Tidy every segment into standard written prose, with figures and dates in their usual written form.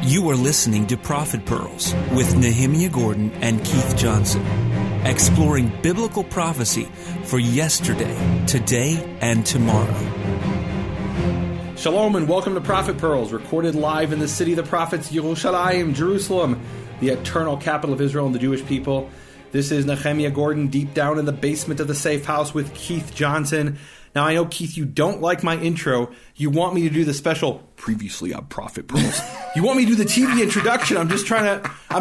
You are listening to Prophet Pearls with Nehemia Gordon and Keith Johnson, exploring biblical prophecy for yesterday, today, and tomorrow. Shalom and welcome to Prophet Pearls, recorded live in the city of the prophets, Yerushalayim, Jerusalem, the eternal capital of Israel and the Jewish people. This is Nehemia Gordon, deep down in the basement of the safe house with Keith Johnson. Now, I know, Keith, you don't like my intro. You want me to do the special, previously on Prophet Pearls. You want me to do the TV introduction. I'm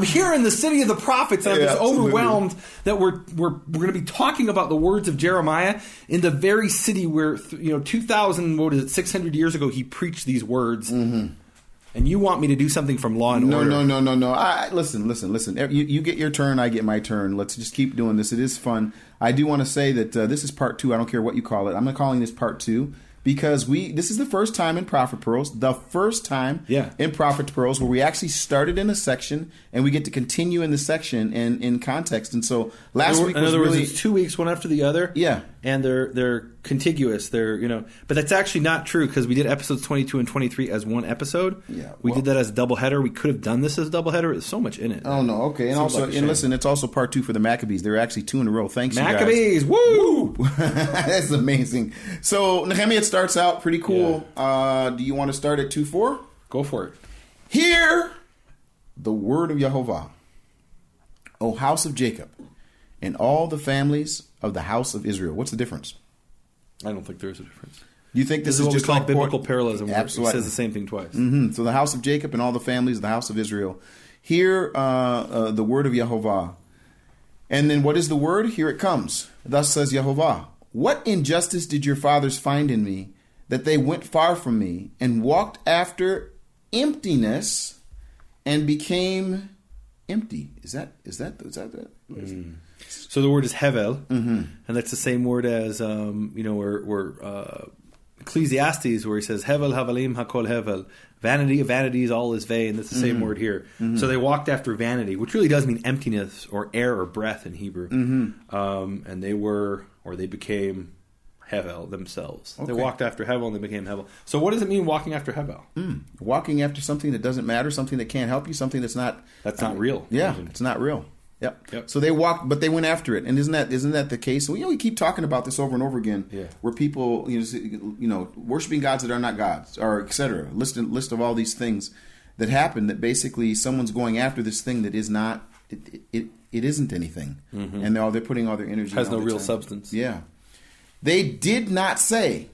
here in the city of the prophets, and I'm just overwhelmed that we're going to be talking about the words of Jeremiah in the very city where, 600 years ago, he preached these words. Mm-hmm. And you want me to do something from Law and Order. No. Listen. You get your turn, I get my turn. Let's just keep doing this. It is fun. I do want to say that this is part 2. I don't care what you call it. I'm calling this part 2 because this is the first time in Prophet Pearls, in Prophet Pearls where we actually started in a section and we get to continue in the section and in context. And so last week was really... it's 2 weeks, one after the other. Yeah. And they're contiguous. But that's actually not true because we did episodes 22 and 23 as one episode. Yeah. We did that as a doubleheader. We could have done this as a doubleheader. There's so much in it. Oh, no. Okay. And listen, it's also part 2 for the Maccabees. They're actually 2 in a row. Thanks, Maccabees. You guys. Woo! That's amazing. So, Nehemia, it starts out pretty cool. Yeah. Do you want to start at 2:4? Go for it. Hear the word of Yahovah, O house of Jacob, and all the families of the house of Israel. What's the difference? I don't think there's a difference. Do you think this is what just we call like biblical parallelism? Absolutely. It says the same thing twice. Mm-hmm. So the house of Jacob and all the families of the house of Israel. Hear the word of Yahovah. And then what is the word? Here it comes. Thus says Yahovah. What injustice did your fathers find in me, that they went far from me and walked after emptiness and became empty? Is that? So the word is hevel, and that's the same word as where Ecclesiastes, where he says hevel havalim hakol hevel, vanity of vanities, all is vain. That's the same word here. Mm-hmm. So they walked after vanity, which really does mean emptiness or air or breath in Hebrew. Mm-hmm. And they became hevel themselves. Okay. They walked after hevel and they became hevel. So what does it mean walking after hevel? Walking after something that doesn't matter, something that can't help you, something that's not real. Yeah, it's not real. Yep. So they walked, but they went after it, and isn't that the case? So we keep talking about this over and over again, where people, worshiping gods that are not gods, or etc. List of all these things that happen. That basically someone's going after this thing that is not, it isn't anything, and they're putting all their energy. Has no real substance. Yeah, they did not say,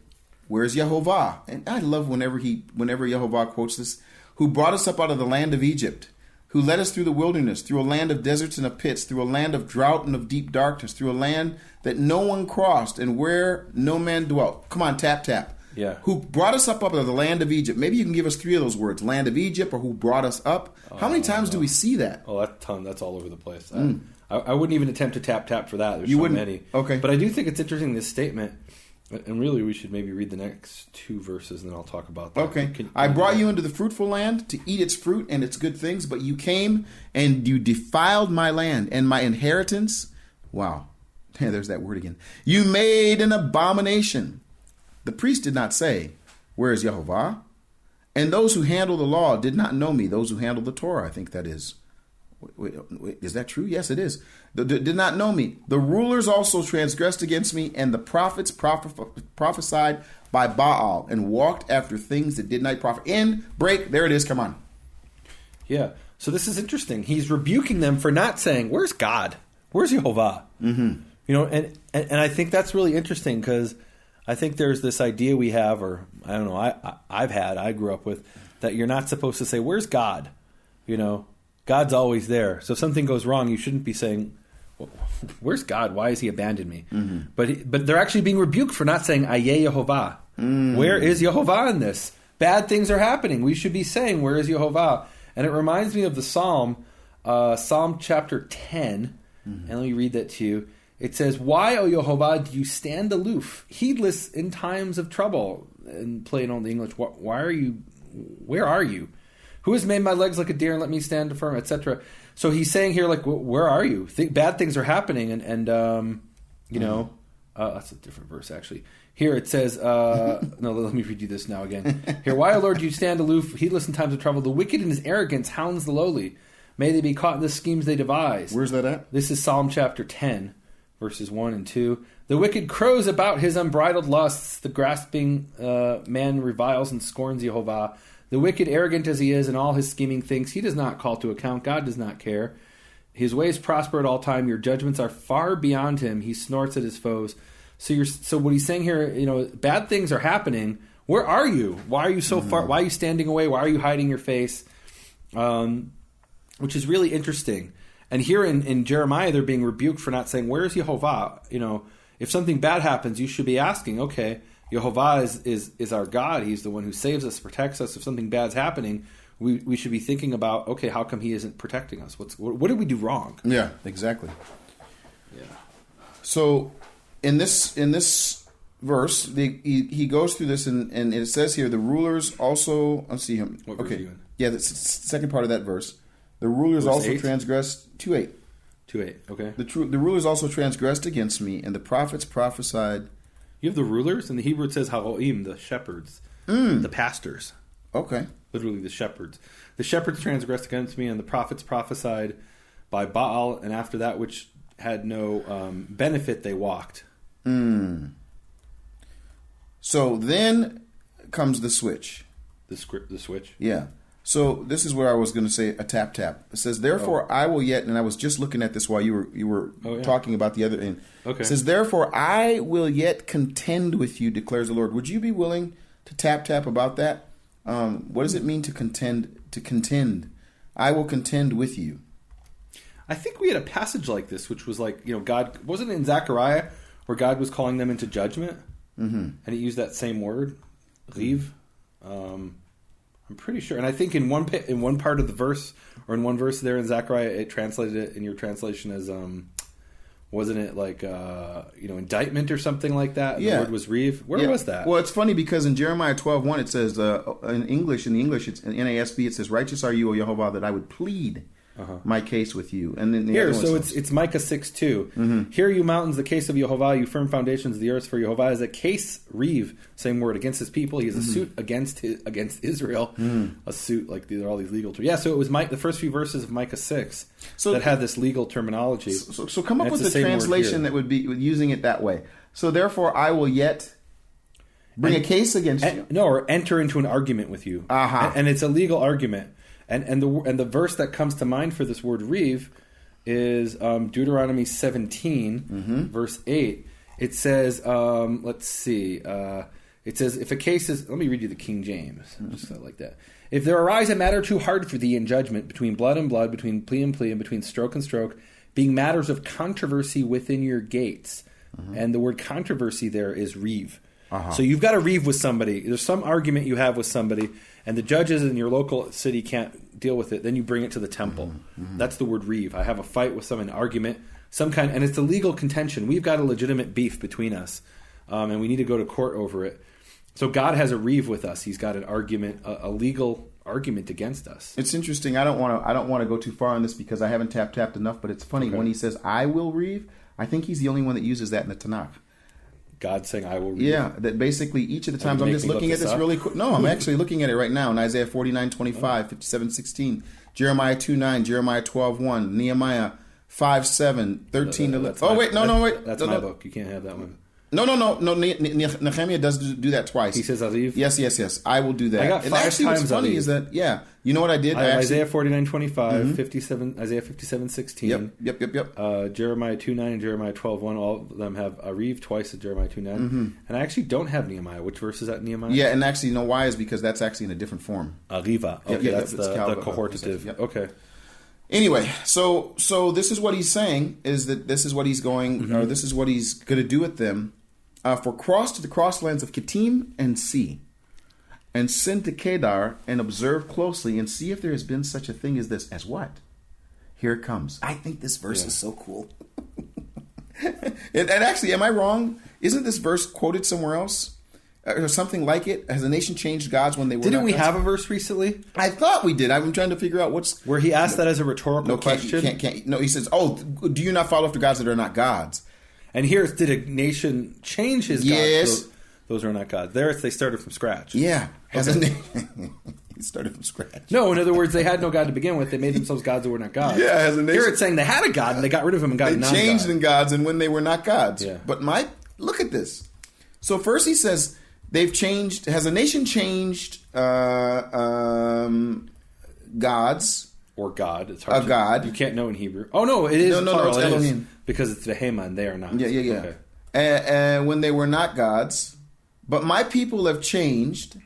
"Where's Yahovah?" And I love whenever Yahovah quotes this, who brought us up out of the land of Egypt, who led us through the wilderness, through a land of deserts and of pits, through a land of drought and of deep darkness, through a land that no one crossed and where no man dwelt. Come on, tap. Yeah. Who brought us up out of the land of Egypt. Maybe you can give us 3 of those words, land of Egypt or who brought us up. How many times do we see that? Oh, that's a ton. That's all over the place. I wouldn't even attempt to tap for that. There's you so wouldn't? Many. Okay. But I do think it's interesting, this statement. And really, we should maybe read the next 2 verses, and then I'll talk about that. Okay. I brought you into the fruitful land to eat its fruit and its good things, but you came and you defiled my land and my inheritance. Wow. There's that word again. You made an abomination. The priest did not say, where is Yahovah? And those who handle the law did not know me. Those who handle the Torah, I think that is. Wait, is that true? Yes, it is. Did not know me. The rulers also transgressed against me, and the prophets prophesied by Baal and walked after things that did not profit. There it is. Come on. Yeah. So this is interesting. He's rebuking them for not saying, "Where's God? Where's Yahovah?" Mm-hmm. And I think that's really interesting because I think there's this idea we have, or I don't know, I grew up with, that you're not supposed to say, "Where's God?" God's always there. So if something goes wrong, you shouldn't be saying, "Where's God? Why has he abandoned me?" Mm-hmm. But they're actually being rebuked for not saying, "Ayeh Yahovah." Where is Yahovah in this? Bad things are happening. We should be saying, "Where is Yahovah?" And it reminds me of the Psalm chapter 10. And let me read that to you. It says, "Why, O Yahovah, do you stand aloof, heedless in times of trouble?" And plain on the English, where are you? Who has made my legs like a deer and let me stand firm, etc. So he's saying here, like, where are you? Bad things are happening, and That's a different verse, actually. Here it says, no, let me read you this now again. Here, why, O Lord, do you stand aloof, heedless in times of trouble? The wicked in his arrogance hounds the lowly. May they be caught in the schemes they devise. Where's that at? This is Psalm chapter 10, verses 1 and 2. The wicked crows about his unbridled lusts. The grasping man reviles and scorns Yahovah. The wicked, arrogant as he is, in all his scheming thinks, he does not call to account. God does not care. His ways prosper at all time. Your judgments are far beyond him. He snorts at his foes. So what he's saying here, bad things are happening. Where are you? Why are you so far? Why are you standing away? Why are you hiding your face? Which is really interesting. And here in Jeremiah, they're being rebuked for not saying, where is Yahovah? If something bad happens, you should be asking, okay, Yahovah is our God. He's the one who saves us, protects us. If something bad's happening, we should be thinking about, okay, how come he isn't protecting us? What did we do wrong? Yeah, exactly. Yeah. So in this verse, he goes through this, and it says here, the rulers also, let's see him. What verse are you in? Yeah, the second part of that verse. The rulers Verse also 8? transgressed, 2:8. 2:8, okay. The rulers also transgressed against me, and the prophets prophesied. You have the rulers, and the Hebrew it says haroim, the shepherds, the pastors. Okay. Literally the shepherds. The shepherds transgressed against me, and the prophets prophesied by Baal, and after that which had no benefit they walked. So then comes the switch. The switch? Yeah. So this is where I was going to say a tap. It says, therefore I will yet, and I was just looking at this while you were talking about the other end. Okay. It says, therefore I will yet contend with you, declares the Lord. Would you be willing to tap about that? What does it mean to contend? To contend. I will contend with you. I think we had a passage like this, which was like, God, wasn't it in Zechariah where God was calling them into judgment? Mm-hmm. And he used that same word, leave. I'm pretty sure, and I think in one part of the verse, or in one verse there in Zechariah, it translated it in your translation as, wasn't it like indictment or something like that? And the word was reeve. Where was that? Well, it's funny because in Jeremiah 12:1 it says in the English it's in NASB it says, "Righteous are you, O Yahovah, that I would plead my case with you." And then here, so it's Micah 6:2. Hear you mountains, the case of Yahovah, you firm foundations of the earth, for Yahovah is a case reeve, same word, against his people. He is a suit against Israel, a suit like these are all these legal terms. Yeah, so it was the first few verses of Micah 6 that had this legal terminology. So come up with the translation that would be using it that way. So therefore, I will yet bring a case against you. No, or enter into an argument with you, and it's a legal argument. And the verse that comes to mind for this word reeve is Deuteronomy 17, verse 8. It says, let's see, it says, if a case is, let me read you the King James, just like that. If there arise a matter too hard for thee in judgment, between blood and blood, between plea and plea, and between stroke and stroke, being matters of controversy within your gates. And the word controversy there is reeve. So you've got to reeve with somebody. There's some argument you have with somebody, and the judges in your local city can't deal with it. Then you bring it to the temple. That's the word reeve. I have a fight with an argument, some kind, and it's a legal contention. We've got a legitimate beef between us, and we need to go to court over it. So God has a reeve with us. He's got an argument, a legal argument against us. It's interesting. I don't want to go too far on this because I haven't tapped enough. But it's funny when he says "I will reeve." I think he's the only one that uses that in the Tanakh. God saying, I will read. Yeah, that basically each of the times, I'm just looking at this really quick. No, I'm actually looking at it right now in Isaiah 49:25, 57:16, Jeremiah 2:9, Jeremiah 12:1, Nehemiah 5:7, 13. Oh, wait, wait. That's my book. You can't have that one. No. Nehemia does do that twice. He says, Aviv? Yes. I will do that. I got 5 times what's funny Aviv. Is that, you know what I did? Isaiah 49:25, 57, Isaiah 57:16. Yep. Jeremiah 2:9 and Jeremiah 12:1. All of them have Aviv twice at Jeremiah 2:9. And I actually don't have Nehemiah. Which verse is that, Nehemiah? Yeah, and actually, you know why? Is because that's actually in a different form. Ariva. Okay, that's the cohortative. Yep. Okay. Anyway, so this is what he's saying, is that this is what he's going, or this is what he's going to do with them. For cross to the crosslands of Ketim and see, and send to Kedar and observe closely and see if there has been such a thing as this. As what? Here it comes. I think this verse is so cool. and actually, am I wrong? Isn't this verse quoted somewhere else? Or something like it? Has the nation changed gods when they were Didn't we gods? have a verse recently? I thought we did. I'm trying to figure out what's... Where he asked that as a rhetorical question? No, he says, do you not follow after gods that are not gods? And here, did a nation change his Yes. gods? Those are not gods. There, they started from scratch. Yeah. Has a Okay. nation. He started from scratch. No, in other words, they had no God to begin with. They made themselves gods that were not gods. Yeah, as a nation. Here it's saying they had a God and they got rid of him and got They a non-God. changed in gods and when they were not gods. Yeah. But look at this. So first he says they've changed. Has a nation changed gods? Or God. It's hard A god. You can't know in Hebrew. Oh, no, it is No, plural. it's It is, Elohim. because it's Vehema and they are not. Yeah. Okay. And when they were not gods, but my people have changed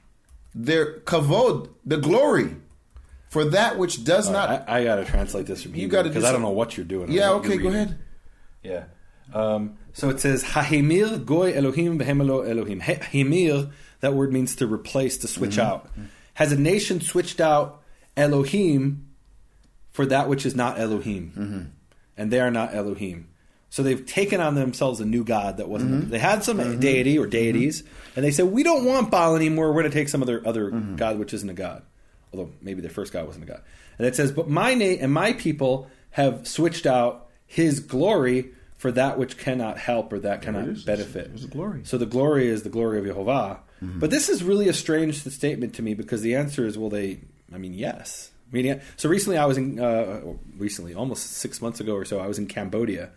their kavod, the glory, for that which does not. I got to translate this from Hebrew gotta do because I don't some- know what you're doing. Yeah, You're okay, go reading. ahead. Yeah. So it says, Hahimir goy Elohim v'hemelo Elohim. Himir, that word means to replace, to switch out. Has a nation switched out Elohim for that which is not Elohim? And they are not Elohim. So they've taken on themselves a new god that wasn't. They had some deity or deities, and they said, we don't want Baal anymore. We're going to take some other god which isn't a god. Although maybe their first god wasn't a god. And it says, but my people have switched out his glory for that which cannot help or that cannot benefit. There's a glory. So the glory is the glory of Yahovah. But this is really a strange statement to me because the answer is, yes. So recently I was almost 6 months ago or so, I was in Cambodia.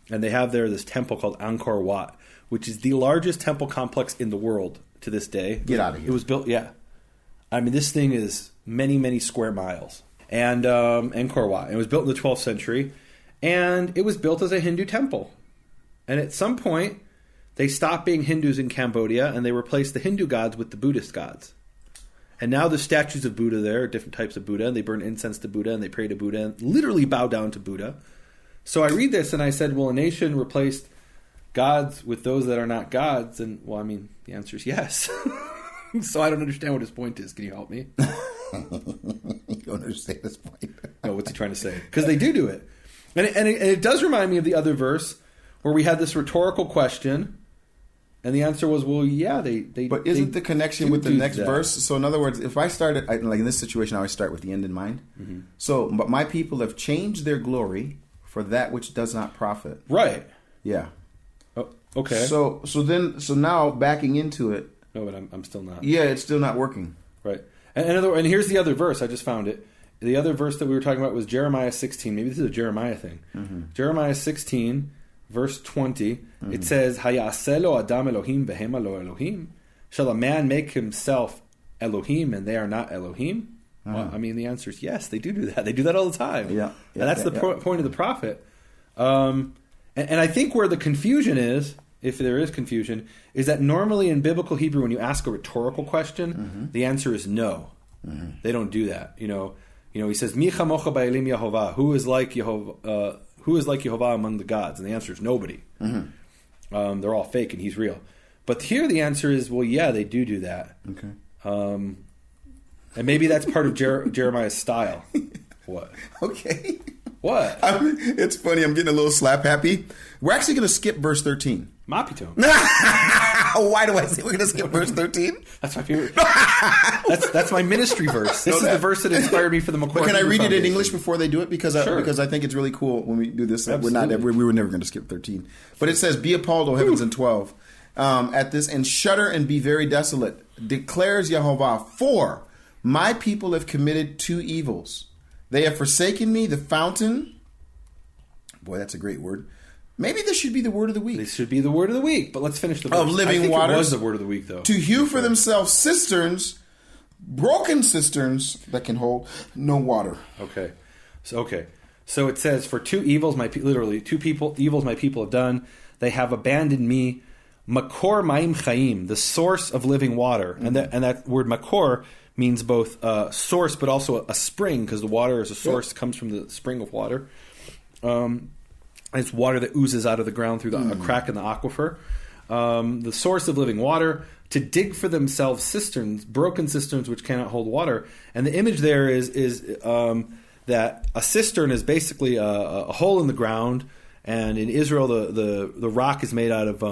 And they have there this temple called Angkor Wat, which is the largest temple complex in the world to this day. Get out of here. It was built, this thing is many, many square miles. And Angkor Wat. It was built in the 12th century. And it was built as a Hindu temple. And at some point, they stopped being Hindus in Cambodia and they replaced the Hindu gods with the Buddhist gods. And now there's statues of Buddha there, different types of Buddha, and they burn incense to Buddha and they pray to Buddha and literally bow down to Buddha. So I read this and I said, well, a nation replaced gods with those that are not gods. And, the answer is yes. So I don't understand what his point is. Can you help me? You don't understand this point. No, what's he trying to say? Because they do it. And it does remind me of the other verse where we had this rhetorical question. And the answer was, well, yeah, they. But isn't the connection with the do next that. verse? So in other words, if I started, like in this situation, I always start with the end in mind. So, but my people have changed their glory for that which does not profit. Right. Yeah. Oh, okay. So now backing into it. No, but I'm still not. Yeah, it's still not working. Right. And here's the other verse. I just found it. The other verse that we were talking about was Jeremiah 16. Maybe this is a Jeremiah thing. Jeremiah 16, verse 20. It says, Hayaselo Adam Elohim v'hema lo Elohim. Shall a man make himself Elohim and they are not Elohim? Well, the answer is yes, they do that. They do that all the time. Yeah. And that's the point of the prophet. And I think where the confusion is, if there is confusion, is that normally in biblical Hebrew, when you ask a rhetorical question, the answer is no. They don't do that. He says, Mi chamocha ba'elim Yahovah. Who is like Yahovah among the gods? And the answer is nobody. They're all fake and he's real. But here the answer is, well, yeah, they do that. Okay. And maybe that's part of Jeremiah's style. What? Okay. What? It's funny. I'm getting a little slap happy. We're actually going to skip verse 13. Mapito. Why do I say we're going to skip verse 13? That's my favorite. That's my ministry verse. This is the verse that inspired me for the makor. But can I read it in Foundation. English before they do it? Because I think it's really cool when we do this. We were never going to skip 13. But it says, "Be appalled, O heavens," in 12. At this, and shudder and be very desolate, declares Yahovah. For my people have committed two evils. They have forsaken me, the fountain. Boy, that's a great word. Maybe this should be the word of the week. This should be the word of the week. But let's finish the verse. Of living I think waters. It was the word of the week, though. To hew for themselves cisterns, broken cisterns that can hold no water. Okay. So it says, for two evils, evils my people have done. They have abandoned me. Makor ma'im chayim, the source of living water. And that word makor means both source but also a spring, because the water is a source, comes from the spring of water. It's water that oozes out of the ground through a crack in the aquifer. The source of living water, to dig for themselves cisterns, broken cisterns which cannot hold water. And the image there is that a cistern is basically a hole in the ground. And in Israel, the rock is made out of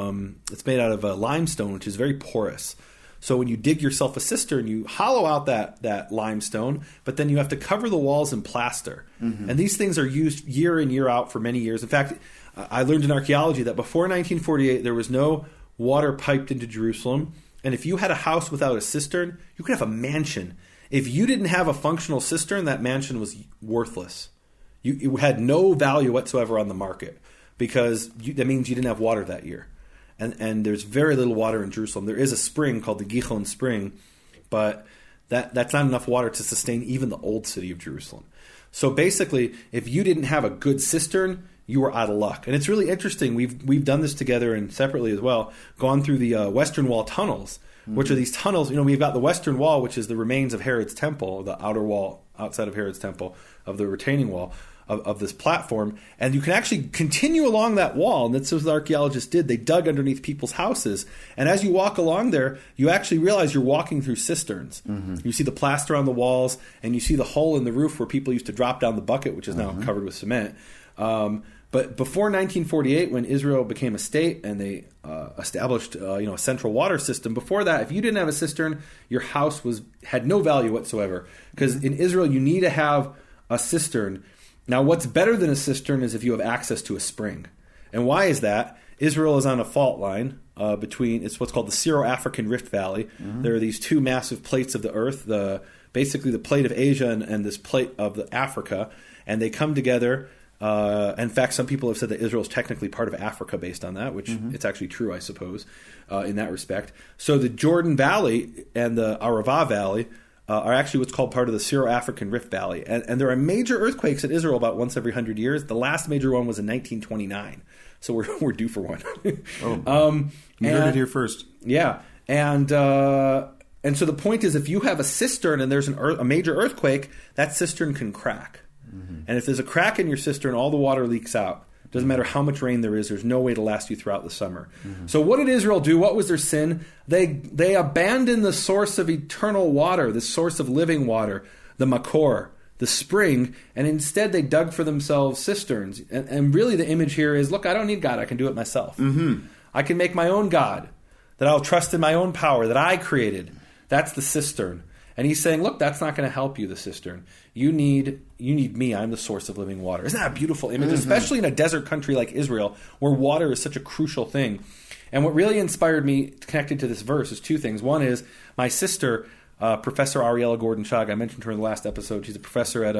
limestone, which is very porous. So when you dig yourself a cistern, you hollow out that limestone, but then you have to cover the walls in plaster. And these things are used year in, year out for many years. In fact, I learned in archaeology that before 1948, there was no water piped into Jerusalem. And if you had a house without a cistern, you could have a mansion. If you didn't have a functional cistern, that mansion was worthless. You had no value whatsoever on the market because that means you didn't have water that year. And there's very little water in Jerusalem. There is a spring called the Gihon Spring, but that's not enough water to sustain even the old city of Jerusalem. So basically, if you didn't have a good cistern, you were out of luck. And it's really interesting. We've done this together and separately as well, gone through the Western Wall tunnels, which are these tunnels. We've got the Western Wall, which is the remains of Herod's temple, the outer wall outside of Herod's temple of the retaining wall of this platform. And you can actually continue along that wall. And that's what the archaeologists did. They dug underneath people's houses. And as you walk along there, you actually realize you're walking through cisterns. You see the plaster on the walls, and you see the hole in the roof where people used to drop down the bucket, which is now covered with cement. But before 1948, when Israel became a state and they established a central water system, before that, if you didn't have a cistern, your house had no value whatsoever. Because in Israel, you need to have a cistern. Now, what's better than a cistern is if you have access to a spring. And why is that? Israel is on a fault line it's what's called the Syro-African Rift Valley. There are these two massive plates of the earth, basically the plate of Asia and this plate of Africa, and they come together. In fact, some people have said that Israel is technically part of Africa based on that, which it's actually true, I suppose, in that respect. So the Jordan Valley and the Arava Valley are actually what's called part of the Syro-African Rift Valley. And there are major earthquakes in Israel about once every 100 years. The last major one was in 1929. So we're due for one. You heard it here first. Yeah. And so the point is, if you have a cistern and there's a major earthquake, that cistern can crack. And if there's a crack in your cistern, all the water leaks out. Doesn't matter how much rain there is. There's no way to last you throughout the summer. So what did Israel do? What was their sin? They abandoned the source of eternal water, the source of living water, the makor, the spring, and instead they dug for themselves cisterns. And really the image here is, look, I don't need God. I can do it myself. I can make my own God, that I'll trust in my own power, that I created. That's the cistern. And he's saying, look, that's not going to help you, the cistern. You need me. I'm the source of living water. Isn't that a beautiful image? Especially in a desert country like Israel, where water is such a crucial thing. And what really inspired me connected to this verse is two things. One is my sister, Professor Ariella Gordon-Shag. I mentioned her in the last episode. She's a professor at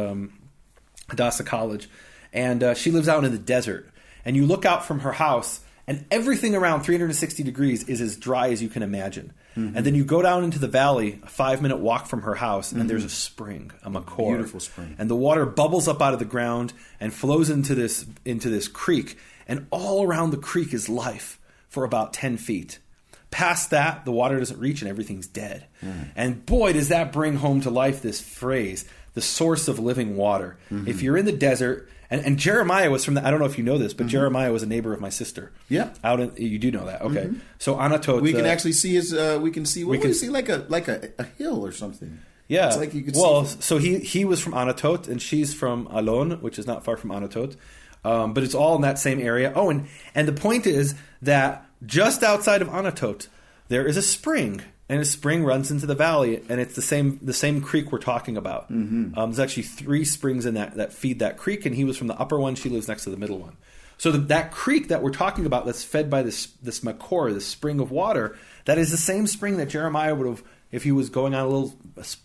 Hadassah College. And she lives out in the desert. And you look out from her house, and everything around 360 degrees is as dry as you can imagine. And then you go down into the valley, a 5-minute walk from her house, and there's a spring, a makor. Beautiful spring. And the water bubbles up out of the ground and flows into this creek. And all around the creek is life for about 10 feet. Past that, the water doesn't reach and everything's dead. And boy, does that bring home to life this phrase, the source of living water. If you're in the desert, and Jeremiah was from I don't know if you know this, but Jeremiah was a neighbor of my sister. Yeah. You do know that. Okay. So Anatot. We can actually see his, we can see like a hill or something. Yeah. It's like you could see. So he was from Anatot and she's from Alon, which is not far from Anatot. But it's all in that same area. Oh, and the point is that just outside of Anatot, there is a spring. And a spring runs into the valley, and it's the same creek we're talking about. There's actually 3 springs in that feed that creek, and he was from the upper one. She lives next to the middle one. So that creek that we're talking about, that's fed by this makor, this spring of water, that is the same spring that Jeremiah would have, if he was going on a little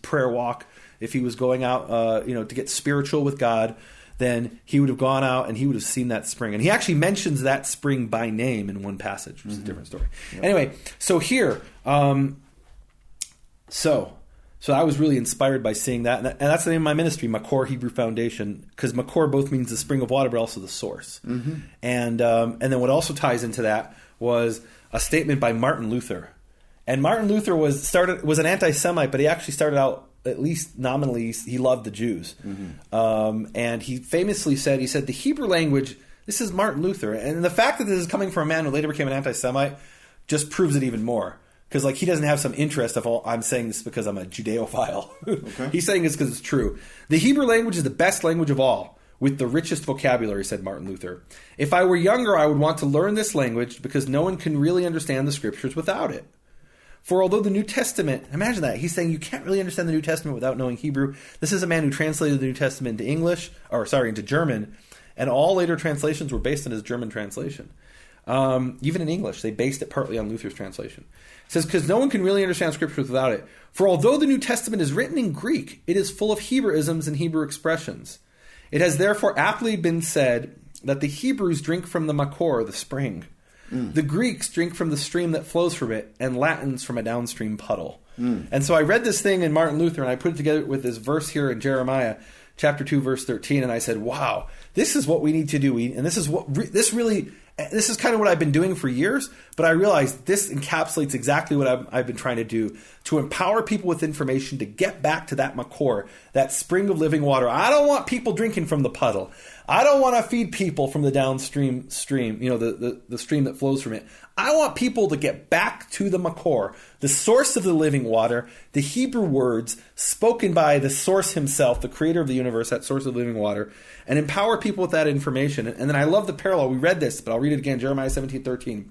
prayer walk, if he was going out, to get spiritual with God, then he would have gone out and he would have seen that spring. And he actually mentions that spring by name in one passage, which is a different story. Yep. Anyway, so here. So I was really inspired by seeing that. And that's the name of my ministry, Makor Hebrew Foundation, because Makor both means the spring of water, but also the source. And then what also ties into that was a statement by Martin Luther. And Martin Luther was an anti-Semite, but he actually started out, at least nominally, he loved the Jews. And he famously said, the Hebrew language, this is Martin Luther. And the fact that this is coming from a man who later became an anti-Semite just proves it even more. Because he doesn't have some interest of, I'm saying this because I'm a Judeophile. Okay. He's saying this because it's true. The Hebrew language is the best language of all, with the richest vocabulary, said Martin Luther. If I were younger, I would want to learn this language because no one can really understand the scriptures without it. For although the New Testament, imagine that, he's saying you can't really understand the New Testament without knowing Hebrew. This is a man who translated the New Testament into German, and all later translations were based on his German translation. Even in English, they based it partly on Luther's translation. It says, because no one can really understand Scriptures without it. For although the New Testament is written in Greek, it is full of Hebraisms and Hebrew expressions. It has therefore aptly been said that the Hebrews drink from the makor, the spring. The Greeks drink from the stream that flows from it, and Latins from a downstream puddle. And so I read this thing in Martin Luther, and I put it together with this verse here in Jeremiah, chapter 2, verse 13, and I said, wow, this is what we need to do. And this is this is kind of what I've been doing for years, but I realized this encapsulates exactly what I've been trying to do, to empower people with information to get back to that makor, that spring of living water. I don't want people drinking from the puddle. I don't want to feed people from the downstream stream, the stream that flows from it. I want people to get back to the makor, the source of the living water, the Hebrew words spoken by the source himself, the creator of the universe, that source of living water, and empower people with that information. And then I love the parallel. We read this, but I'll read it again, Jeremiah 17:13.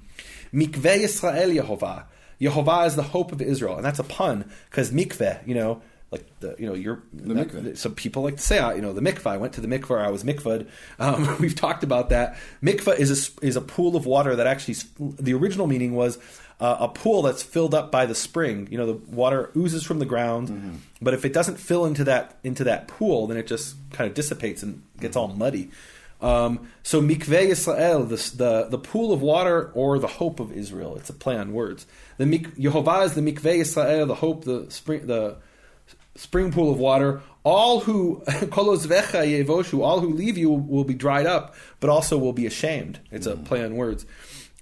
Mikveh Yisrael Yahovah. Yahovah is the hope of Israel. And that's a pun, because mikveh, mikveh. Some people like to say, the mikveh. I went to the mikveh. I was mikvahed. We've talked about that. Mikveh is a pool of water that actually, the original meaning was a pool that's filled up by the spring. The water oozes from the ground, but if it doesn't fill into that pool, then it just kind of dissipates and gets all muddy. So mikveh Yisrael, the pool of water, or the hope of Israel. It's a play on words. Yehovah is the mikveh Yisrael, the hope, the spring pool of water. All who all who leave you will be dried up, but also will be ashamed. It's a play on words.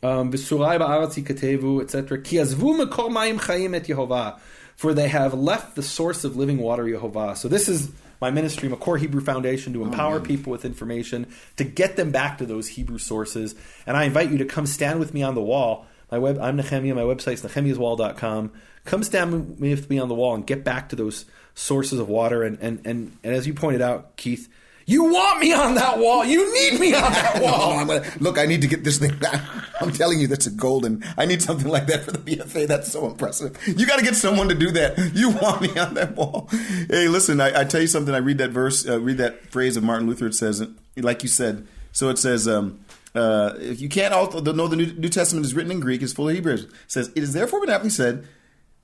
V'surai ba'aretz Ketiv, etc. Ki azvu makor mayim chayim et Yehovah, for they have left the source of living water, Yehovah. So this is my ministry, Makor Hebrew Foundation, to empower people with information, to get them back to those Hebrew sources. And I invite you to come stand with me on the wall. I'm Nehemia. My website's nehemiaswall.com. Come stand with me on the wall and get back to those sources of water. And as you pointed out, Keith, you want me on that wall. You need me on that wall. Look, I need to get this thing back. I'm telling you, that's a golden. I need something like that for the BFA. That's so impressive. You got to get someone to do that. You want me on that wall. Hey, listen, I tell you something. I read that verse, read that phrase of Martin Luther. It says, like you said, so it says, if you can't also know the New Testament is written in Greek, it's full of Hebrews. It says, it is therefore been aptly said,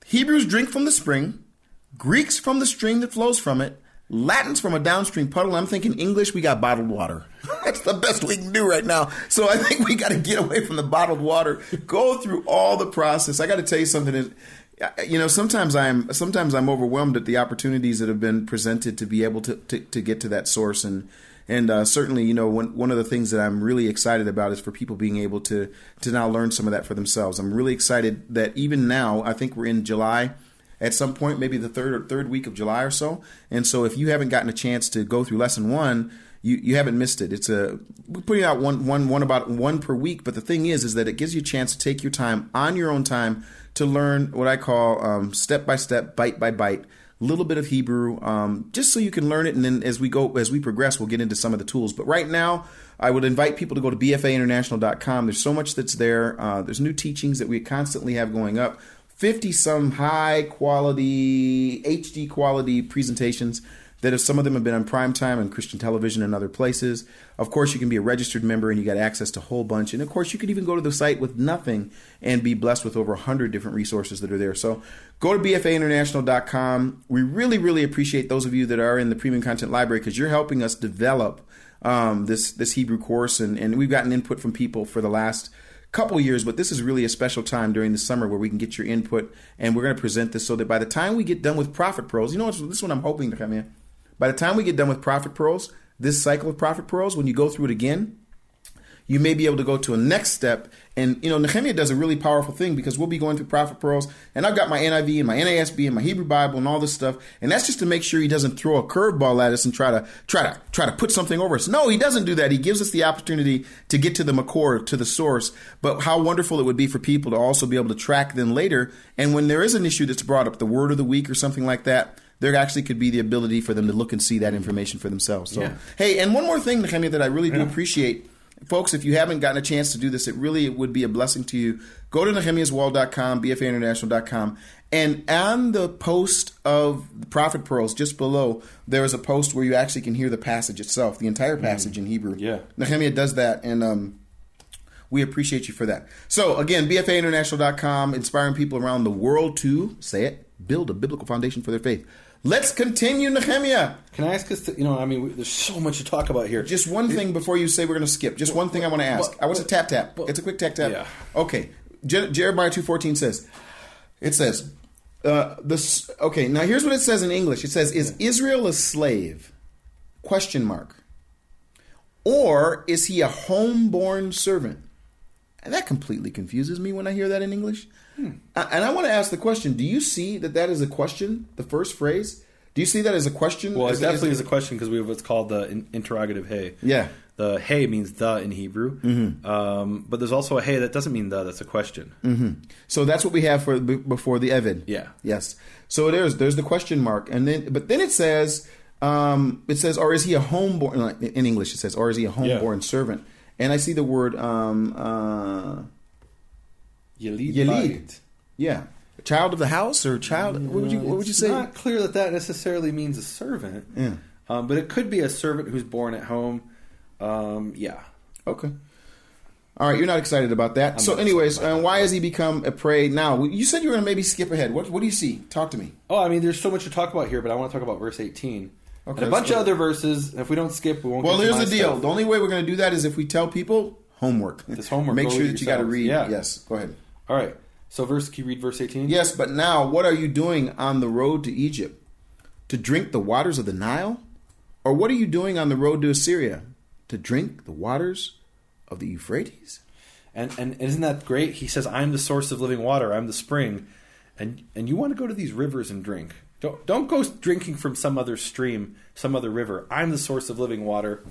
Hebrews drink from the spring, Greeks from the stream that flows from it, Latins from a downstream puddle. I'm thinking English, we got bottled water. That's the best we can do right now. So I think we got to get away from the bottled water, go through all the process. I got to tell you something. Sometimes I'm overwhelmed at the opportunities that have been presented to be able to get to that source. And certainly, one of the things that I'm really excited about is for people being able to now learn some of that for themselves. I'm really excited that even now, I think we're in July, at some point, maybe the third week of July or so. And so if you haven't gotten a chance to go through lesson 1, you haven't missed it. We're putting out about one per week. But the thing is that it gives you a chance to take your time on your own time to learn what I call step by step, bite by bite, a little bit of Hebrew, just so you can learn it. And then as we progress, we'll get into some of the tools. But right now, I would invite people to go to bfainternational.com. There's so much that's there. There's new teachings that we constantly have going up. 50-some high-quality, HD-quality presentations that some of them have been on primetime on Christian television and other places. Of course, you can be a registered member and you got access to a whole bunch. And, of course, you can even go to the site with nothing and be blessed with over 100 different resources that are there. So go to bfainternational.com. We really, really appreciate those of you that are in the Premium Content Library because you're helping us develop this Hebrew course. And we've gotten input from people for the last couple years, but this is really a special time during the summer where we can get your input, and we're going to present this so that by the time we get done with Prophet Pearls, this is what I'm hoping to come in. By the time we get done with Prophet Pearls, this cycle of Prophet Pearls, when you go through it again, you may be able to go to a next step. And, Nehemia does a really powerful thing because we'll be going through Prophet Pearls, and I've got my NIV and my NASB and my Hebrew Bible and all this stuff. And that's just to make sure he doesn't throw a curveball at us and try to put something over us. No, he doesn't do that. He gives us the opportunity to get to the makor, to the source. But how wonderful it would be for people to also be able to track them later. And when there is an issue that's brought up, the word of the week or something like that, there actually could be the ability for them to look and see that information for themselves. So, Hey, and one more thing, Nehemia, that I really do appreciate Folks, if you haven't gotten a chance to do this, it would be a blessing to you. Go to nehemiaswall.com, bfainternational.com, and on the post of the Prophet Pearls, just below, there is a post where you actually can hear the passage itself, the entire passage in Hebrew. Yeah. Nehemia does that, and we appreciate you for that. So, again, bfainternational.com, inspiring people around the world to, say it, build a biblical foundation for their faith. Let's continue, Nehemia. Can I ask us to, there's so much to talk about here. Just one thing before you say we're going to skip. Just one thing I want to ask. I want to tap. It's a quick tap. Yeah. Okay. Jeremiah 2:14 says, okay, now here's what it says in English. It says, is Israel a slave? ? Or is he a homeborn servant? And that completely confuses me when I hear that in English. And I want to ask the question, do you see that is a question, the first phrase? Do you see that as a question? Well, it definitely is a question because we have what's called the interrogative hey. Yeah. The hey means the in Hebrew. But there's also a hey that doesn't mean the, that's a question. So that's what we have before the Evid. Yeah. Yes. So there's the question mark. But then it says, or is he a homeborn, in English it says, or is he a homeborn servant? And I see the word Yelid. Yeah. Child of the house or child? What would you say? It's not clear that necessarily means a servant. Yeah. But it could be a servant who's born at home. Yeah. Okay. All right. You're not excited about that. So anyways, why has he become a prey? Now, you said you were going to maybe skip ahead. What do you see? Talk to me. Oh, there's so much to talk about here, but I want to talk about verse 18. Okay, and a bunch of other verses. If we don't skip, we won't. Well, here's the deal. Stuff. The only way we're going to do that is if we tell people homework. This homework. Make sure that you got to read. Yeah. Yes. Go ahead. All right. So, can you read verse 18? Yes, but now, what are you doing on the road to Egypt? To drink the waters of the Nile? Or what are you doing on the road to Assyria? To drink the waters of the Euphrates? And isn't that great? He says, I'm the source of living water. I'm the spring. And you want to go to these rivers and drink. Don't go drinking from some other stream, some other river. I'm the source of living water.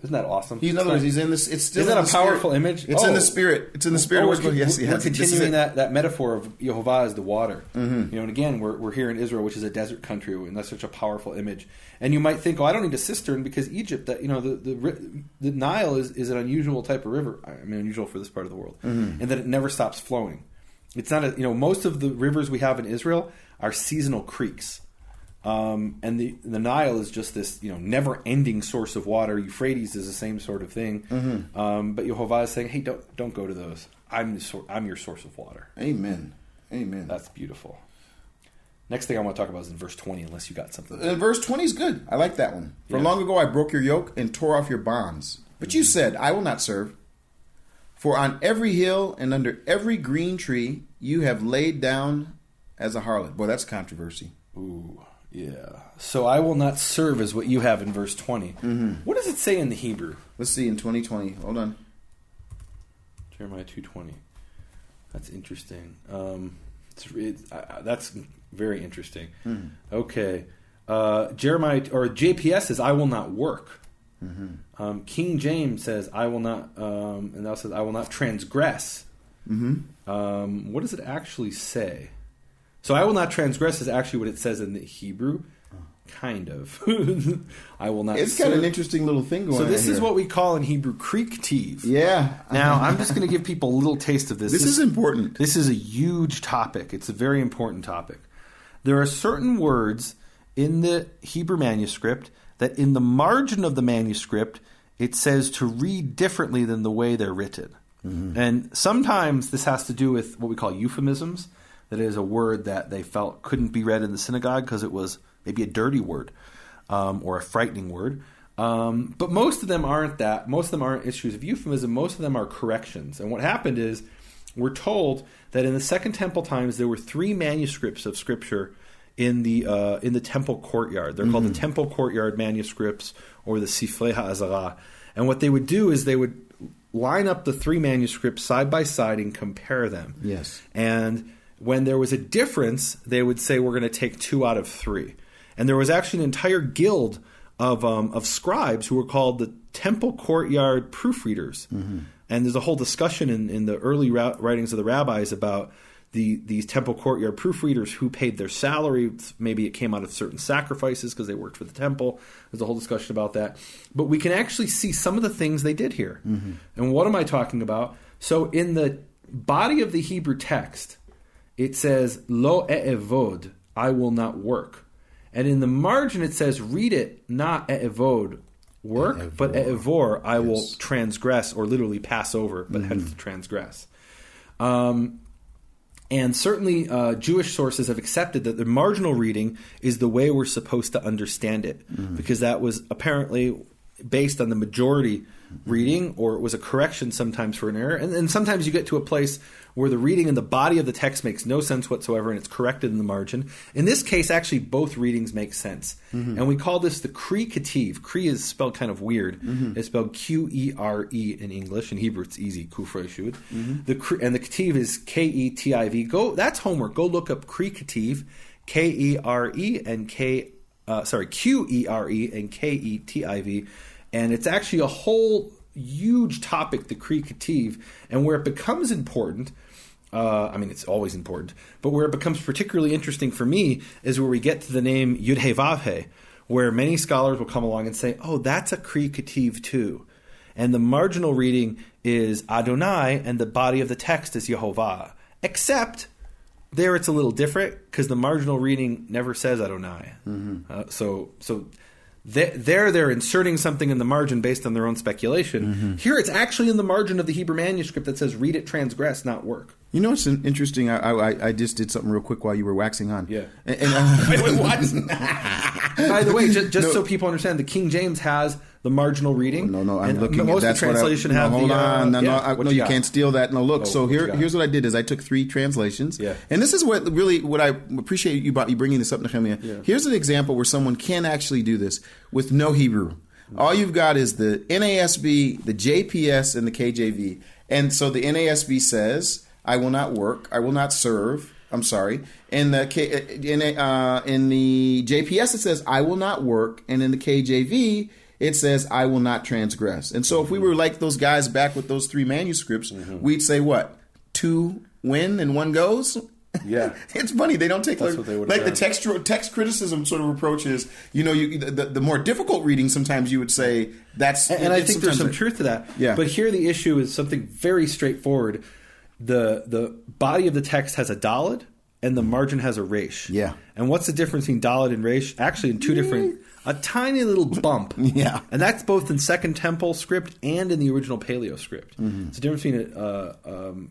Isn't that awesome? In other words, he's in this. It's still. Isn't that a powerful image? It's in the spirit. It's in the spirit. We're continuing that metaphor of Yahovah as the water. And again, we're here in Israel, which is a desert country, and that's such a powerful image. And you might think, I don't need a cistern because Egypt, the Nile is an unusual type of river. Unusual for this part of the world, and that it never stops flowing. It's not most of the rivers we have in Israel are seasonal creeks. And the Nile is just this, never-ending source of water. Euphrates is the same sort of thing. But Yahovah is saying, hey, don't go to those. I'm your source of water. Amen. That's beautiful. Next thing I want to talk about is in verse 20, unless you got something. Verse 20 is good. I like that one. For long ago I broke your yoke and tore off your bonds. But you said, I will not serve. For on every hill and under every green tree you have laid down as a harlot. Boy, that's controversy. Ooh. Yeah. So I will not serve is what you have in verse 20. What does it say in the Hebrew? Let's see in 2020. Hold on. Jeremiah 2:20. That's interesting. That's very interesting. Okay. Jeremiah or JPS says, I will not work. King James says, I will not, and thou says, I will not transgress. What does it actually say? So I will not transgress is actually what it says in the Hebrew. Kind of. I will not. It's got an interesting little thing going on. So this is what we call in Hebrew Ketiv. Yeah. Now, I'm just going to give people a little taste of this. This is important. This is a huge topic. It's a very important topic. There are certain words in the Hebrew manuscript that in the margin of the manuscript, it says to read differently than the way they're written. And sometimes this has to do with what we call euphemisms. That is a word that they felt couldn't be read in the synagogue because it was maybe a dirty word or a frightening word. But most of them aren't that. Most of them aren't issues of euphemism. Most of them are corrections. And what happened is we're told that in the Second Temple times there were 3 manuscripts of Scripture in the temple courtyard. They're called the temple courtyard manuscripts or the Sifrei HaAzara. And what they would do is they would line up the 3 manuscripts side by side and compare them. Yes. And when there was a difference, they would say, we're going to take 2 out of 3. And there was actually an entire guild of scribes who were called the temple courtyard proofreaders. And there's a whole discussion in the early writings of the rabbis about these temple courtyard proofreaders who paid their salary. Maybe it came out of certain sacrifices because they worked for the temple. There's a whole discussion about that. But we can actually see some of the things they did here. Mm-hmm. And what am I talking about? So in the body of the Hebrew text, it says, lo e'evod, I will not work. And in the margin it says, read it, not e'evod, work, but e'evor, I will transgress, or literally pass over, but hence transgress. And certainly Jewish sources have accepted that the marginal reading is the way we're supposed to understand it, because that was apparently based on the majority reading, or it was a correction sometimes for an error. And sometimes you get to a place where the reading in the body of the text makes no sense whatsoever, and it's corrected in the margin. In this case, actually, both readings make sense. And we call this the Qere Ketiv. Qere is spelled kind of weird. It's spelled Qere in English. In Hebrew, it's easy, qoof, reish, yud. And the Ketiv is Ketiv. That's homework. Go look up Qere Ketiv, Kere and Qere and Ketiv. And it's actually a whole huge topic, the Qere Ketiv, and where it becomes important, it's always important, but where it becomes particularly interesting for me is where we get to the name yud-hei-vav-hei, where many scholars will come along and say, oh, that's a Qere Ketiv too. And the marginal reading is Adonai, and the body of the text is Yahovah. Except there it's a little different, because the marginal reading never says Adonai. So they're inserting something in the margin based on their own speculation. Here it's actually in the margin of the Hebrew manuscript that says, read it, transgress, not work. You know what's interesting? I just did something real quick while you were waxing on. Yeah. Wait, what? By the way, just so people understand, the King James has the marginal reading. No, I'm and looking. Most That's of the translation have hold on. You got? Can't steal that. No, look. Oh, here's what I did: is I took 3 translations. Yeah. And this is what I appreciate you bringing this up, Nehemia. Yeah. Here's an example where someone can actually do this with no Hebrew. All you've got is the NASB, the JPS, and the KJV. And so the NASB says, "I will not work. I will not serve." I'm sorry. In the JPS it says, "I will not work," and in the KJV it says, "I will not transgress." And so if we were like those guys back with those 3 manuscripts, we'd say what? 2 win and 1 goes? Yeah. It's funny. They don't take That's what they would have the text criticism sort of approach is, the more difficult reading, sometimes you would say that's... And I think there's some truth to that. Yeah. But here the issue is something very straightforward. The body of the text has a daled, and the margin has a reish. Yeah. And what's the difference between daled and reish? Actually, in 2 different... A tiny little bump. Yeah. And that's both in Second Temple script and in the original Paleo script. It's a difference between,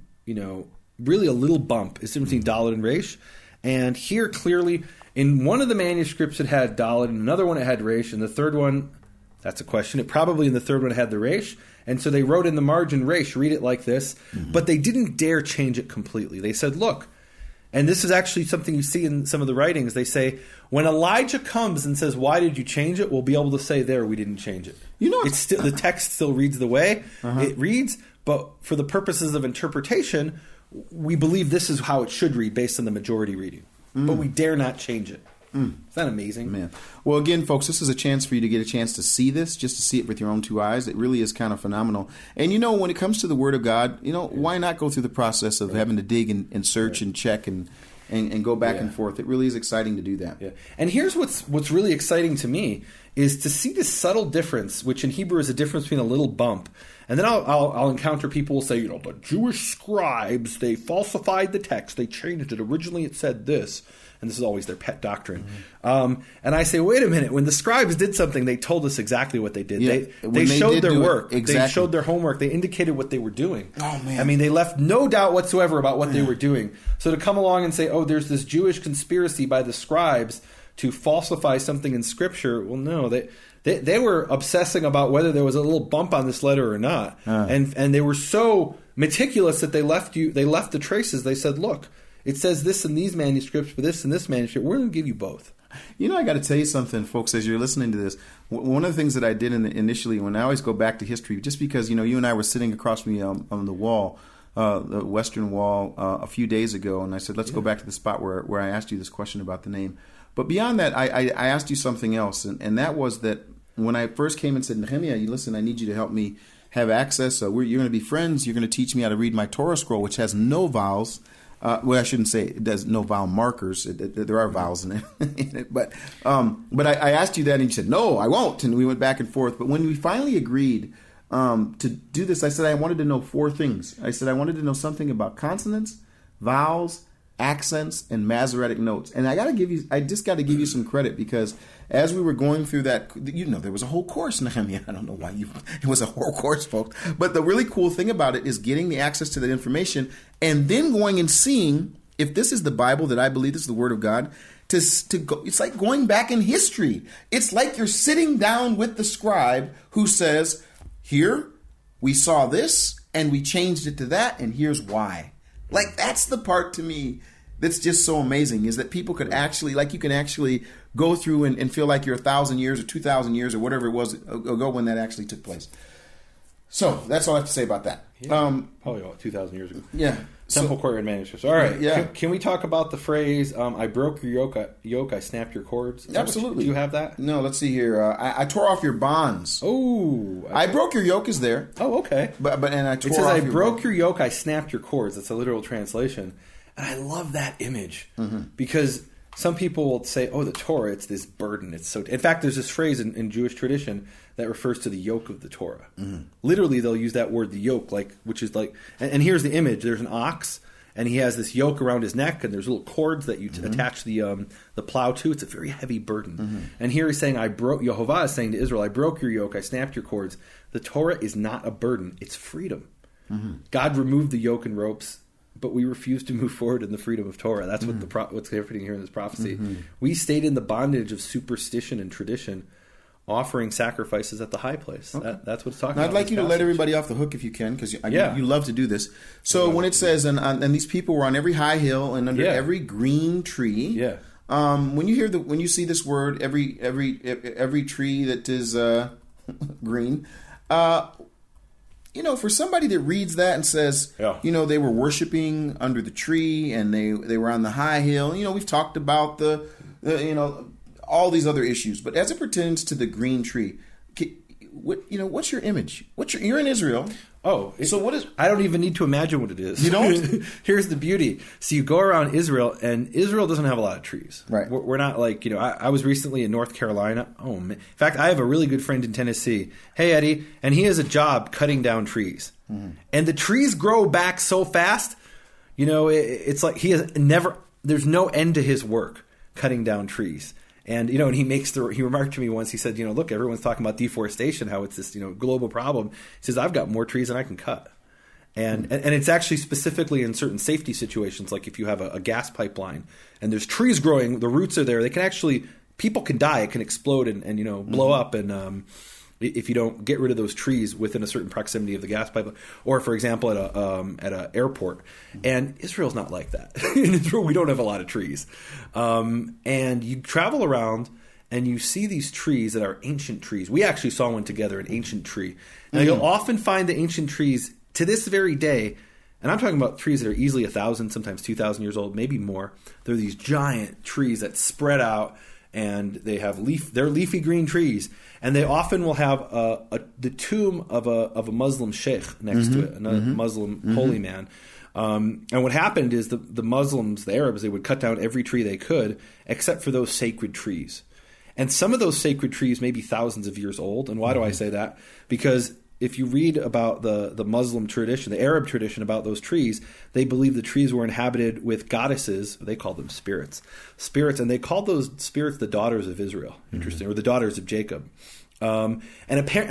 really a little bump. It's the difference between daled and reish. And here, clearly, in one of the manuscripts it had daled, in another one it had reish, and the third one, that's a question. It probably in the third one it had the reish. And so they wrote in the margin reish, read it like this. But they didn't dare change it completely. They said, look, and this is actually something you see in some of the writings. They say, when Elijah comes and says, why did you change it? We'll be able to say there, we didn't change it. It's still, the text still reads the way it reads, but for the purposes of interpretation, we believe this is how it should read based on the majority reading. But we dare not change it. Isn't that amazing? Man. Well, again, folks, this is a chance for you to get a chance to see this, just to see it with your own 2 eyes. It really is kind of phenomenal. And, when it comes to the Word of God, why not go through the process of having to dig and search and check and go back and forth? It really is exciting to do that. Yeah. And here's what's really exciting to me is to see this subtle difference, which in Hebrew is a difference between a little bump. And then I'll encounter people who say, the Jewish scribes, they falsified the text. They changed it. Originally it said this. And this is always their pet doctrine. And I say, wait a minute. When the scribes did something, they told us exactly what they did. Yeah. They showed their work. Exactly. They showed their homework. They indicated what they were doing. Oh, man. I mean, they left no doubt whatsoever about what they were doing. So to come along and say, oh, there's this Jewish conspiracy by the scribes to falsify something in Scripture. Well, no, they were obsessing about whether there was a little bump on this letter or not. And they were so meticulous that they left the traces. They said, look, it says this in these manuscripts, but this in this manuscript. We're going to give you both. I got to tell you something, folks, as you're listening to this. One of the things that I did initially, when I always go back to history, just because, you and I were sitting across from me on the wall, the Western Wall, a few days ago, and I said, let's go back to the spot where I asked you this question about the name. But beyond that, I asked you something else, and that was that when I first came and said, Nehemia, listen, I need you to help me have access. You're going to be friends. You're going to teach me how to read my Torah scroll, which has no vowels. Well, I shouldn't say it does no vowel markers. There are vowels in it. But I asked you that, and you said, no, I won't. And we went back and forth. But when we finally agreed to do this, I said I wanted to know 4 things. I said I wanted to know something about consonants, vowels, accents, and Masoretic notes. And I just got to give you some credit, because as we were going through that, there was a whole course, Nehemia. I don't know why it was a whole course, folks. But the really cool thing about it is getting the access to that information and then going and seeing if this is the Bible that I believe this is the Word of God. To go, it's like going back in history. It's like you're sitting down with the scribe who says, here, we saw this, and we changed it to that, and here's why. Like, that's the part to me that's just so amazing, is that people could actually, like, you can actually go through and feel like you're 1,000 years or 2,000 years or whatever it was ago when that actually took place. So that's all I have to say about that. Yeah, probably about 2,000 years ago. Yeah. Temple courtyard manuscripts. All right. Yeah. Can we talk about the phrase, I broke your yoke, I snapped your cords? Absolutely. Do you have that? No, let's see here. I tore off your bonds. Oh. I broke your yoke is there. Oh, okay. And I tore it says, off I your broke your yoke, I snapped your cords. That's a literal translation. And I love that image because some people will say, oh, the Torah, it's this burden. It's so. In fact, there's this phrase in Jewish tradition that refers to the yoke of the Torah. Literally, they'll use that word, the yoke, which is like, and here's the image. There's an ox, and he has this yoke around his neck, and there's little cords that you attach the plow to. It's a very heavy burden. And here he's saying, Yahovah is saying to Israel, I broke your yoke, I snapped your cords. The Torah is not a burden, it's freedom. God removed the yoke and ropes, but we refuse to move forward in the freedom of Torah. That's what's happening here in this prophecy. We stayed in the bondage of superstition and tradition, offering sacrifices at the high place. Okay. That's what it's talking now, about. I'd like you to let everybody off the hook if you can, because you love to do this. So when it says, and these people were on every high hill and under every green tree. When you see this word, every tree that is green. For somebody that reads that and says, they were worshiping under the tree and they were on the high hill. We've talked about the all these other issues, but as it pertains to the green tree, what's your image? You're in Israel. So what is? I don't even need to imagine what it is. You don't? Here's the beauty. So you go around Israel, and Israel doesn't have a lot of trees. Right. We're not like, I was recently in North Carolina. Oh, man. In fact, I have a really good friend in Tennessee. Hey, Eddie. And he has a job cutting down trees. And the trees grow back so fast. It's like he has there's no end to his work cutting down trees. And, and he remarked to me once, he said, look, everyone's talking about deforestation, how it's this, global problem. He says, I've got more trees than I can cut. And it's actually specifically in certain safety situations, like if you have a gas pipeline and there's trees growing, the roots are there, people can die, it can explode and blow up. And if you don't get rid of those trees within a certain proximity of the gas pipeline, or for example at an airport. And Israel's not like that. In Israel, we don't have a lot of trees. And you travel around and you see these trees that are ancient trees. We actually saw one together, an ancient tree. Now you'll often find the ancient trees to this very day. And I'm talking about trees that are easily 1,000, sometimes 2,000 years old, maybe more. They're these giant trees that spread out. And they have they're leafy green trees, and they often will have the tomb of a Muslim sheikh next to it, another Muslim holy man. And what happened is the Muslims, the Arabs, they would cut down every tree they could, except for those sacred trees. And some of those sacred trees may be thousands of years old. And why do I say that? Because if you read about the Muslim tradition, the Arab tradition about those trees, they believe the trees were inhabited with goddesses. They called them spirits, and they called those spirits the daughters of Israel. Interesting, or the daughters of Jacob. And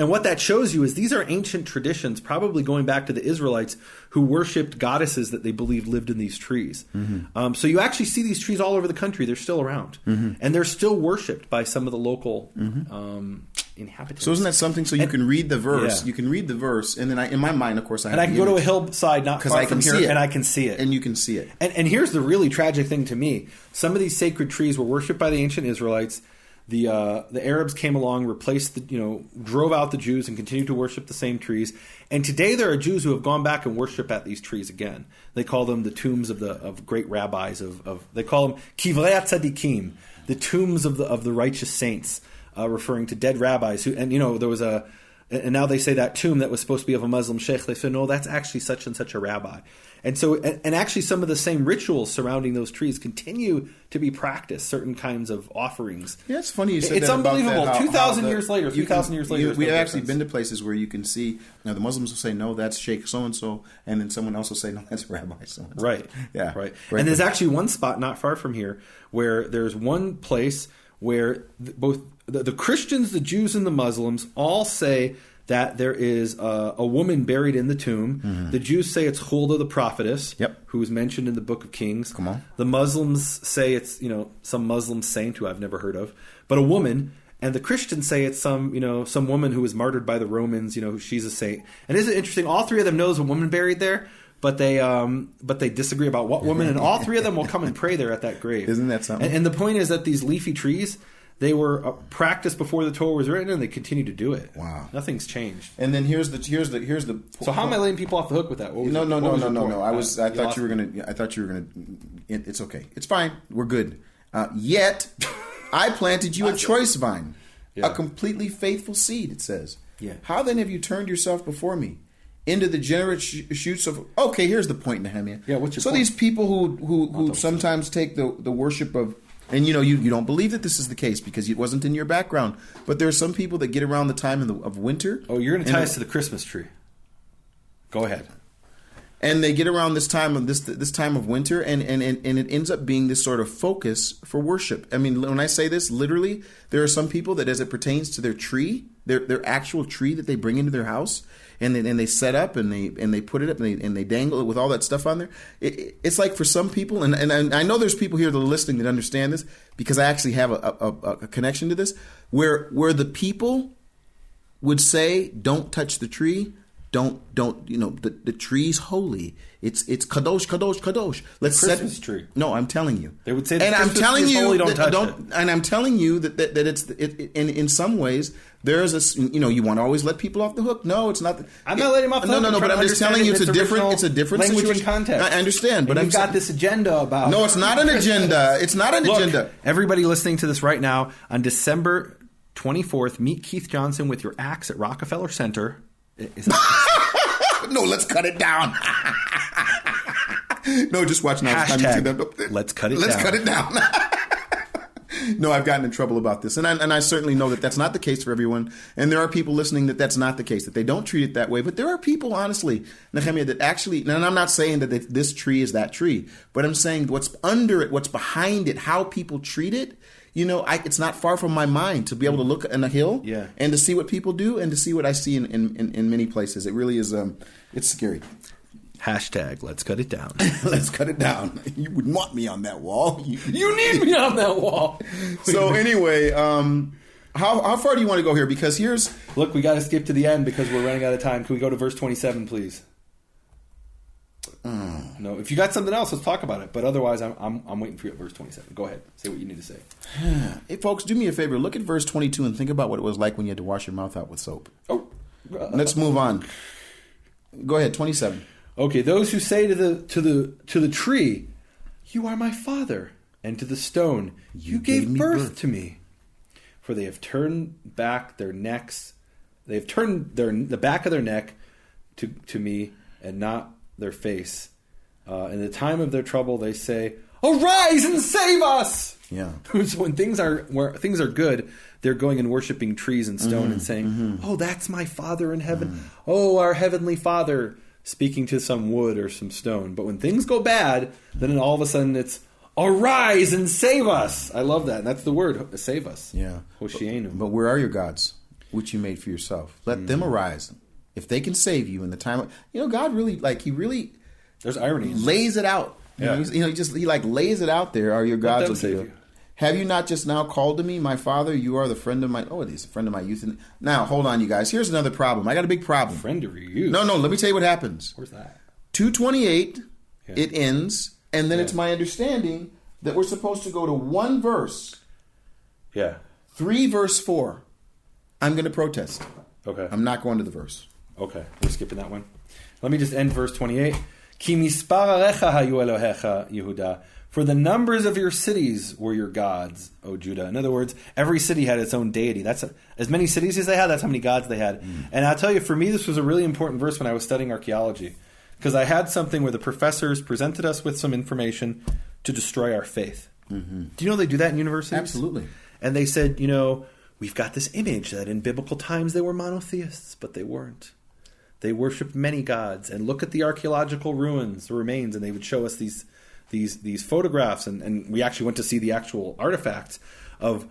what that shows you is these are ancient traditions, probably going back to the Israelites who worshipped goddesses that they believed lived in these trees. So you actually see these trees all over the country. They're still around, and they're still worshipped by some of the local inhabitants. So isn't that something? So you can read the verse. Yeah. You can read the verse, and then in my mind, of course, I can go to a hillside not far from here, and I can see it. And you can see it. And here's the really tragic thing to me: some of these sacred trees were worshipped by the ancient Israelites. The Arabs came along, replaced drove out the Jews, and continued to worship the same trees. And today there are Jews who have gone back and worship at these trees again. They call them the tombs of great rabbis. They call them Qere tzadikim, the tombs of the righteous saints, referring to dead rabbis. There was a And now they say that tomb that was supposed to be of a Muslim sheikh, they say, no, that's actually such and such a rabbi. And so, and actually some of the same rituals surrounding those trees continue to be practiced, certain kinds of offerings. Yeah, it's funny you said it's that. It's unbelievable. About that, 2,000 years later, 3,000 years later. We've actually been to places where you can see, the Muslims will say, no, that's Sheikh so-and-so, and then someone else will say, no, that's Rabbi so-and-so. Right. Yeah. Right. And there's actually one spot not far from here where there's one place where both the Christians, the Jews, and the Muslims all say that there is a woman buried in the tomb. Mm-hmm. The Jews say it's Huldah the prophetess, who is mentioned in the Book of Kings. Come on. The Muslims say it's some Muslim saint who I've never heard of, but a woman. And the Christians say it's some woman who was martyred by the Romans. She's a saint. And isn't it interesting? All three of them knows a woman buried there, but they disagree about what woman. And all three of them will come and pray there at that grave. Isn't that something? And the point is that these leafy trees, they were practiced before the Torah was written, and they continue to do it. Wow, nothing's changed. And then here's the. So how am I letting people off the hook with that? No. I thought you were gonna. It's okay. It's fine. We're good. Yet, I planted you a choice vine, a completely faithful seed. It says. Yeah. How then have you turned yourself before me into the generous shoots of? Okay, here's the point, Nehemia. Yeah. What's your point? These people who sometimes take the worship of. And you don't believe that this is the case because it wasn't in your background. But there are some people that get around the time of winter. Oh, you're going to tie us to the Christmas tree. Go ahead. And they get around this time of this time of winter, and it ends up being this sort of focus for worship. I mean, when I say this, literally, there are some people that, as it pertains to their tree, their actual tree that they bring into their house, and they set up and they put it up and they dangle it with all that stuff on there. It's like for some people, and I know there's people here that are listening that understand this because I actually have a connection to this, where the people would say, "Don't touch the tree." Don't the tree's holy. It's kadosh, kadosh, kadosh. Let's the Christmas tree. No, I'm telling you. They would say the Christmas tree is holy, don't touch it. And I'm telling you that it's in some ways there's a you want to always let people off the hook. No, it's not. I'm not letting them off the hook. No, but I'm just telling you it's a different language situation. And context. I understand, but you've got this agenda about. No, it's not an agenda. It's not an agenda. Everybody listening to this right now on December 24th, meet Keith Johnson with your axe at Rockefeller Center. No, let's cut it down. No, just watch now. Let's cut it down. Let's cut it down. No, I've gotten in trouble about this. And I certainly know that that's not the case for everyone. And there are people listening that that's not the case, that they don't treat it that way. But there are people, honestly, Nehemia, that actually, and I'm not saying that this tree is that tree, but I'm saying what's under it, what's behind it, how people treat it. It's not far from my mind to be able to look on a hill and to see what people do and to see what I see in many places. It really is, it's scary. Hashtag, let's cut it down. Let's cut it down. You wouldn't want me on that wall. You need me on that wall. So anyway, how far do you want to go here? Because Look, we got to skip to the end because we're running out of time. Can we go to verse 27, please? No, if you got something else, let's talk about it. But otherwise, I'm waiting for you at verse 27. Go ahead. Say what you need to say. Hey, folks, do me a favor. Look at verse 22 and think about what it was like when you had to wash your mouth out with soap. Let's move on. Go ahead, 27. Okay, those who say to the tree, "You are my father," and to the stone, "You gave birth to me," for they have turned back their necks. They have turned the back of their neck to me, and not their face. In the time of their trouble, they say, "Arise and save us!" Yeah. So when things are good, they're going and worshiping trees and stone and saying, "Oh, that's my Father in heaven. Oh, our heavenly Father," speaking to some wood or some stone. But when things go bad, then all of a sudden it's, "Arise and save us." I love that. And that's the word, save us. Yeah. Hoshienu. But where are your gods, which you made for yourself? Let them arise. If they can save you in the time of, God really, there's irony. Lays it out. Yeah. He lays it out there. Are your gods will save you? Have you not just now called to me, my father? You are the friend of my. Oh, it is a friend of my youth. Now, hold on, you guys. Here's another problem. I got a big problem. Friend of your youth. No. Let me tell you what happens. Where's that? 2:28. Yeah. It ends, and then it's my understanding that we're supposed to go to one verse. Yeah. 3 verse 4. I'm going to protest. Okay. I'm not going to the verse. Okay, we're skipping that one. Let me just end verse 28. Ki mispar alecha hayu Elohecha Yehuda, For the numbers of your cities were your gods, O Judah. In other words, every city had its own deity. That's as many cities as they had, that's how many gods they had. And I'll tell you, for me, this was a really important verse when I was studying archaeology. Because I had something where the professors presented us with some information to destroy our faith. Mm-hmm. Do you know they do that in universities? Absolutely. And they said, we've got this image that in biblical times they were monotheists, but they weren't. They worshipped many gods. And look at the archaeological ruins, the remains, and they would show us these photographs, and we actually went to see the actual artifacts of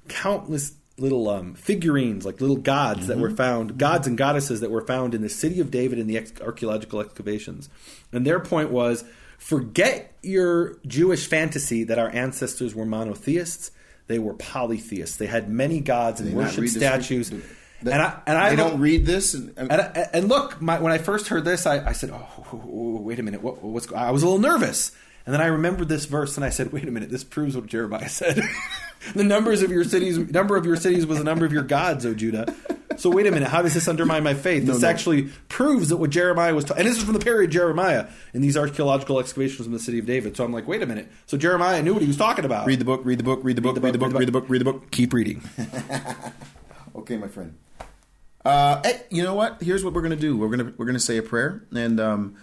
countless little figurines, like little gods that were found, gods and goddesses that were found in the city of David in the archaeological excavations. And their point was, forget your Jewish fantasy that our ancestors were monotheists. They were polytheists. They had many gods and worshipped statues. They don't read this. And look, when I first heard this, I said, wait a minute. I was a little nervous. And then I remembered this verse, and I said, wait a minute, this proves what Jeremiah said. The number of your cities was the number of your gods, O Judah. So wait a minute, how does this undermine my faith? This actually proves that what Jeremiah was and this is from the period Jeremiah in these archaeological excavations in the city of David. So I'm like, wait a minute. So Jeremiah knew what he was talking about. Read the book. Keep reading. Okay, my friend. Hey, you know what? Here's what we're going to do. We're going to say a prayer, and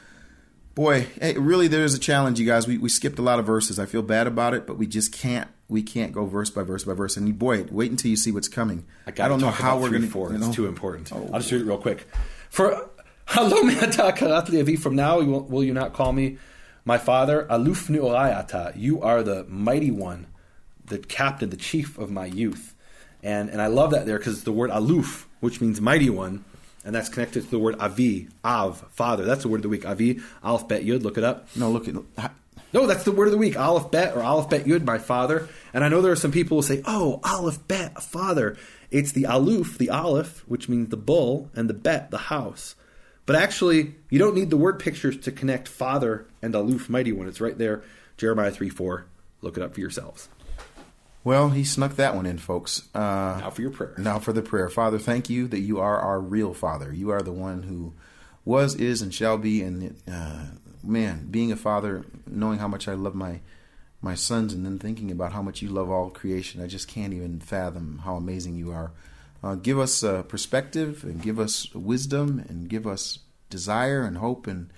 boy, hey, really, there's a challenge, you guys. We skipped a lot of verses. I feel bad about it, but we just can't. We can't go verse by verse by verse. And boy, wait until you see what's coming. I don't know how we're going to. It's too important. I'll just read it real quick. For Halo me'ata karat li avi, from now will you not call me my father? Aluf ne'orai ata. You are the mighty one, the captain, the chief of my youth. And I love that there because the word aluf, which means mighty one, and that's connected to the word avi, av, father. That's the word of the week. Avi, aleph, bet, yud. Look it up. No, that's the word of the week. Aleph, bet, or aleph, bet, yud, my father. And I know there are some people who say, aleph, bet, father. It's the aluf, the aleph, which means the bull, and the bet, the house. But actually, you don't need the word pictures to connect father and aluf, mighty one. It's right there, Jeremiah 3:4. Look it up for yourselves. Well, he snuck that one in, folks. Now for your prayer. Now for the prayer. Father, thank you that you are our real Father. You are the one who was, is, and shall be. And man, being a father, knowing how much I love my sons, and then thinking about how much you love all creation, I just can't even fathom how amazing you are. Give us perspective, and give us wisdom, and give us desire and hope, and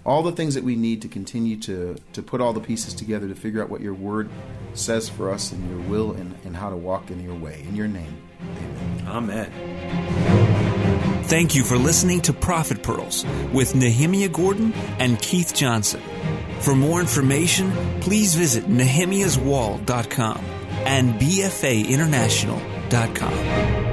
all the things that we need to continue to put all the pieces together to figure out what your word says for us and your will and how to walk in your way. In your name, amen. Amen. Thank you for listening to Prophet Pearls with Nehemia Gordon and Keith Johnson. For more information, please visit nehemiaswall.com and bfainternational.com.